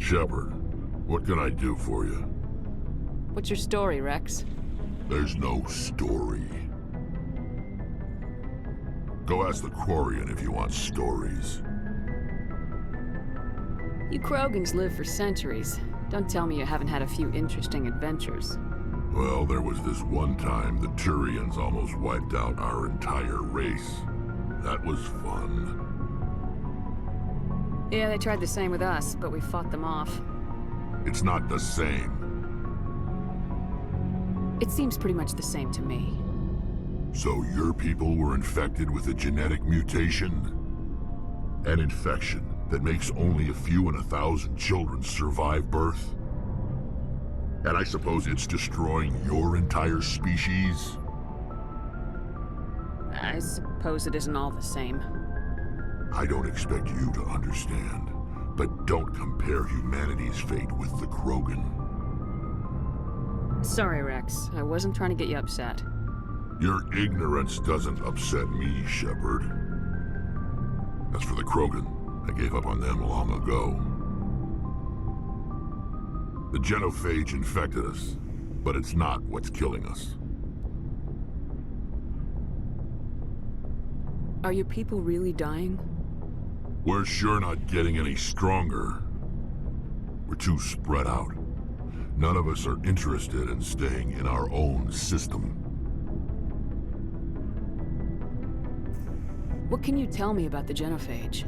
Shepard, what can I do for you? What's your story, Rex? There's no story. Go ask the Quarian if you want stories. You Krogans live for centuries. Don't tell me you haven't had a few interesting adventures. Well, there was this one time the Turians almost wiped out our entire race. That was fun. Yeah, they tried the same with us, but we fought them off. It's not the same. It seems pretty much the same to me. So your people were infected with a genetic mutation? An infection that makes only a few in 1,000 children survive birth? And I suppose it's destroying your entire species? I suppose it isn't all the same. I don't expect you to understand, but don't compare humanity's fate with the Krogan. Sorry, Rex. I wasn't trying to get you upset. Your ignorance doesn't upset me, Shepard. As for the Krogan, I gave up on them long ago. The genophage infected us, but it's not what's killing us. Are your people really dying? We're sure not getting any stronger. We're too spread out. None of us are interested in staying in our own system. What can you tell me about the genophage?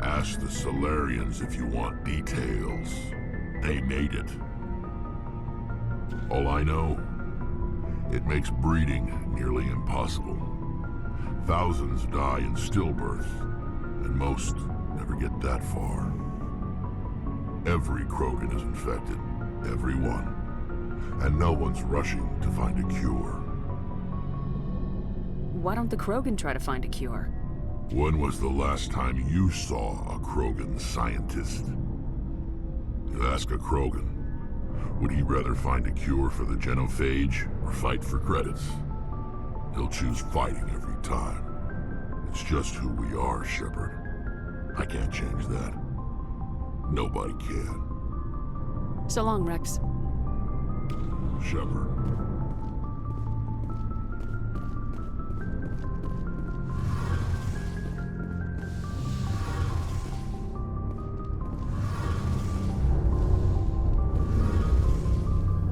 Ask the Solarians if you want details. They made it. All I know, it makes breeding nearly impossible. Thousands die in stillbirth, and most never get that far. Every Krogan is infected, every one, and no one's rushing to find a cure. Why don't the Krogan try to find a cure? When was the last time you saw a Krogan scientist? You ask a Krogan, would he rather find a cure for the genophage or fight for credits? He'll choose fighting every time. It's just who we are, Shepard. I can't change that. Nobody can. So long, Rex. Shepard.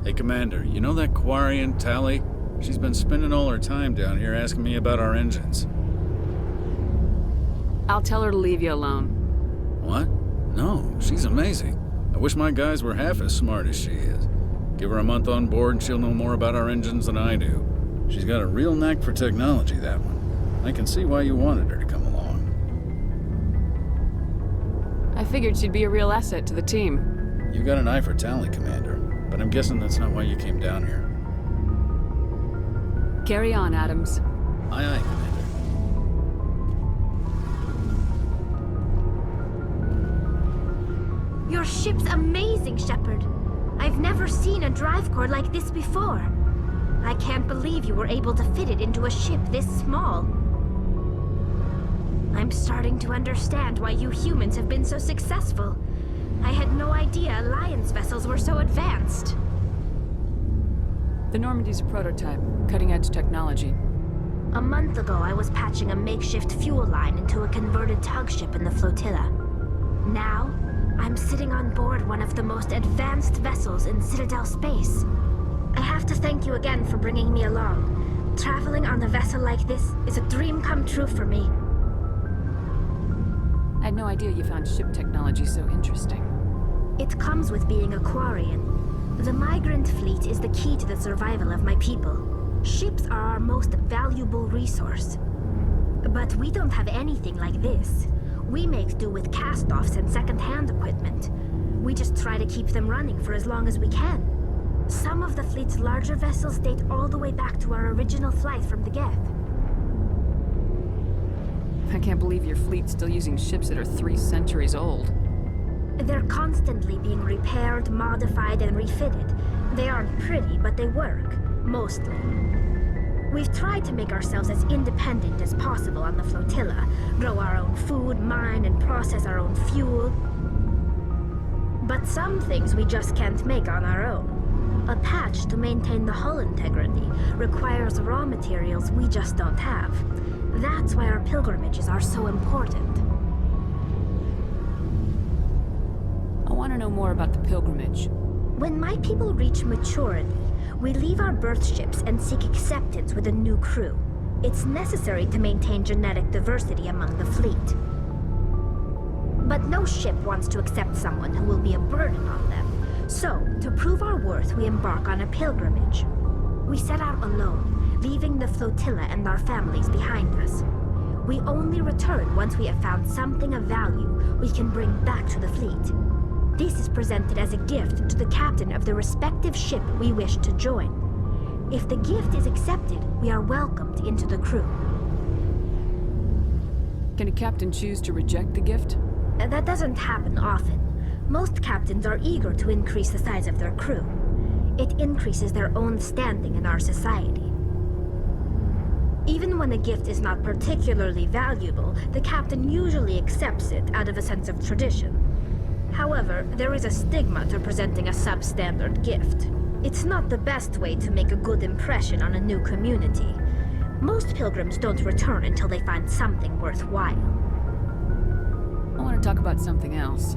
Hey, Commander, you know that Quarian, Tally? She's been spending all her time down here asking me about our engines. I'll tell her to leave you alone. What? No, she's amazing. I wish my guys were half as smart as she is. Give her a month on board and she'll know more about our engines than I do. She's got a real knack for technology, that one. I can see why you wanted her to come along. I figured she'd be a real asset to the team. You got an eye for Tally, Commander, but I'm guessing that's not why you came down here. Carry on, Adams. Aye, aye, Commander. Your ship's amazing, Shepard. I've never seen a drive core like this before. I can't believe you were able to fit it into a ship this small. I'm starting to understand why you humans have been so successful. I had no idea Alliance vessels were so advanced. The Normandy's a prototype, cutting-edge technology. A month ago, I was patching a makeshift fuel line into a converted tug ship in the flotilla. Now, I'm sitting on board one of the most advanced vessels in Citadel space. I have to thank you again for bringing me along. Traveling on a vessel like this is a dream come true for me. I had no idea you found ship technology so interesting. It comes with being a Quarian. The migrant fleet is the key to the survival of my people. Ships are our most valuable resource. But we don't have anything like this. We make do with cast-offs and second-hand equipment. We just try to keep them running for as long as we can. Some of the fleet's larger vessels date all the way back to our original flight from the Geth. I can't believe your fleet's still using ships that are 3 centuries old. They're constantly being repaired, modified, and refitted. They aren't pretty, but they work. Mostly. We've tried to make ourselves as independent as possible on on the flotilla, grow our own food, mine and process our own fuel. But some things we just can't make on our own. A patch to maintain the hull integrity requires raw materials we just don't have. That's why our pilgrimages are so important. I want to know more about the pilgrimage. When my people reach maturity, we leave our birth ships and seek acceptance with a new crew. It's necessary to maintain genetic diversity among the fleet. But no ship wants to accept someone who will be a burden on them. So, to prove our worth, we embark on a pilgrimage. We set out alone, leaving the flotilla and our families behind us. We only return once we have found something of value we can bring back to the fleet. This is presented as a gift to the captain of the respective ship we wish to join. If the gift is accepted, we are welcomed into the crew. Can a captain choose to reject the gift? That doesn't happen often. Most captains are eager to increase the size of their crew. It increases their own standing in our society. Even when a gift is not particularly valuable, the captain usually accepts it out of a sense of tradition. However, there is a stigma to presenting a substandard gift. It's not the best way to make a good impression on a new community. Most pilgrims don't return until they find something worthwhile. I want to talk about something else.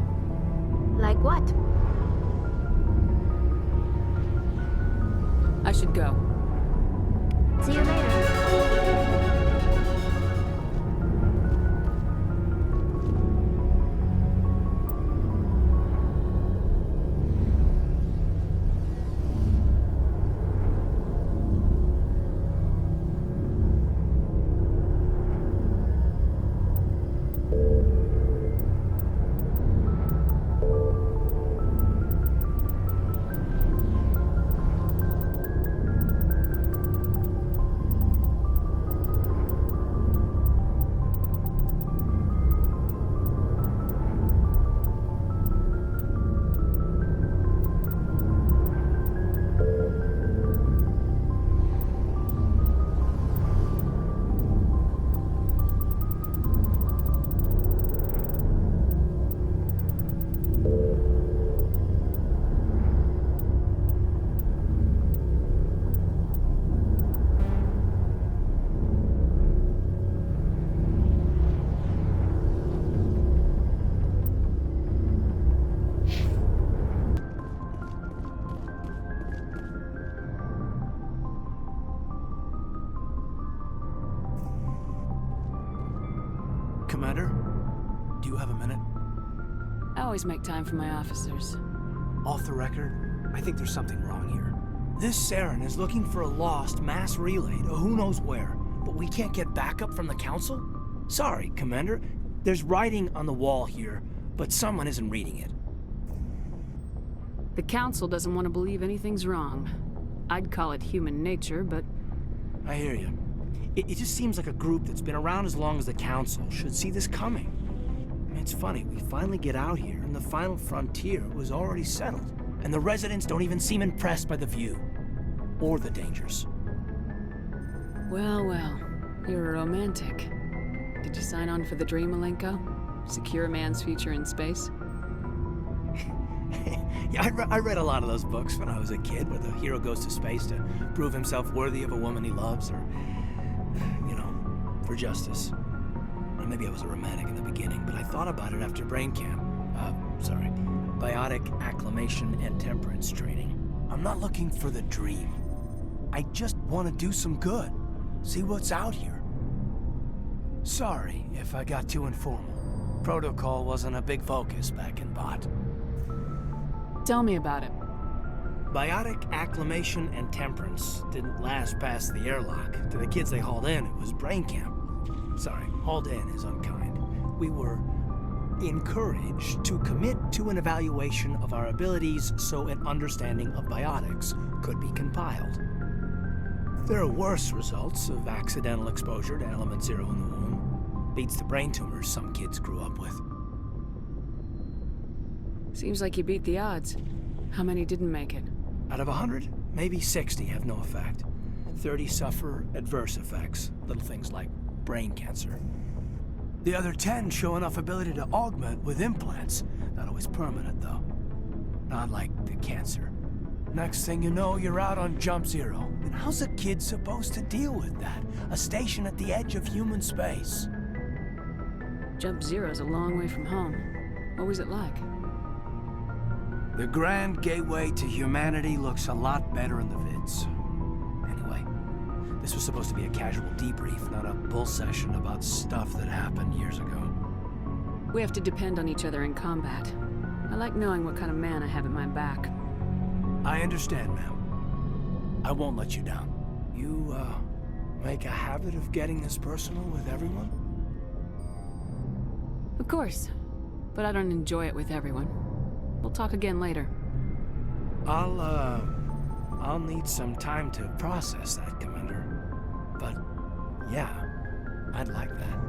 Like what? I should go. See you later. Commander, do you have a minute? I always make time for my officers. Off the record, I think there's something wrong here. This Saren is looking for a lost mass relay to who knows where, but we can't get backup from the Council? Sorry, Commander. There's writing on the wall here, but someone isn't reading it. The Council doesn't want to believe anything's wrong. I'd call it human nature, but... I hear you. It just seems like a group that's been around as long as the Council should see this coming. It's funny, we finally get out here, and the final frontier was already settled. And the residents don't even seem impressed by the view. Or the dangers. Well, well. You're a romantic. Did you sign on for the dream, Malenko? Secure a man's future in space? Yeah, I read a lot of those books when I was a kid, where the hero goes to space to prove himself worthy of a woman he loves, or... you know, for justice. Or maybe I was a romantic in the beginning, but I thought about it after brain camp. Biotic acclimation and temperance training. I'm not looking for the dream. I just want to do some good. See what's out here. Sorry if I got too informal. Protocol wasn't a big focus back in Bot. Tell me about it. Biotic acclimation and temperance didn't last past the airlock. To the kids they hauled in, it was brain camp. Sorry, hauled in is unkind. We were encouraged to commit to an evaluation of our abilities so an understanding of biotics could be compiled. There are worse results of accidental exposure to element 0 in the womb. Beats the brain tumors some kids grew up with. Seems like you beat the odds. How many didn't make it? Out of 100, maybe 60 have no effect. 30 suffer adverse effects, little things like brain cancer. The other 10 show enough ability to augment with implants. Not always permanent, though. Not like the cancer. Next thing you know, you're out on Jump Zero. And how's a kid supposed to deal with that? A station at the edge of human space. Jump Zero's a long way from home. What was it like? The grand gateway to humanity looks a lot better in the vids. Anyway, this was supposed to be a casual debrief, not a bull session about stuff that happened years ago. We have to depend on each other in combat. I like knowing what kind of man I have at my back. I understand, ma'am. I won't let you down. You, make a habit of getting this personal with everyone? Of course. But I don't enjoy it with everyone. We'll talk again later. I'll need some time to process that, Commander. But, yeah, I'd like that.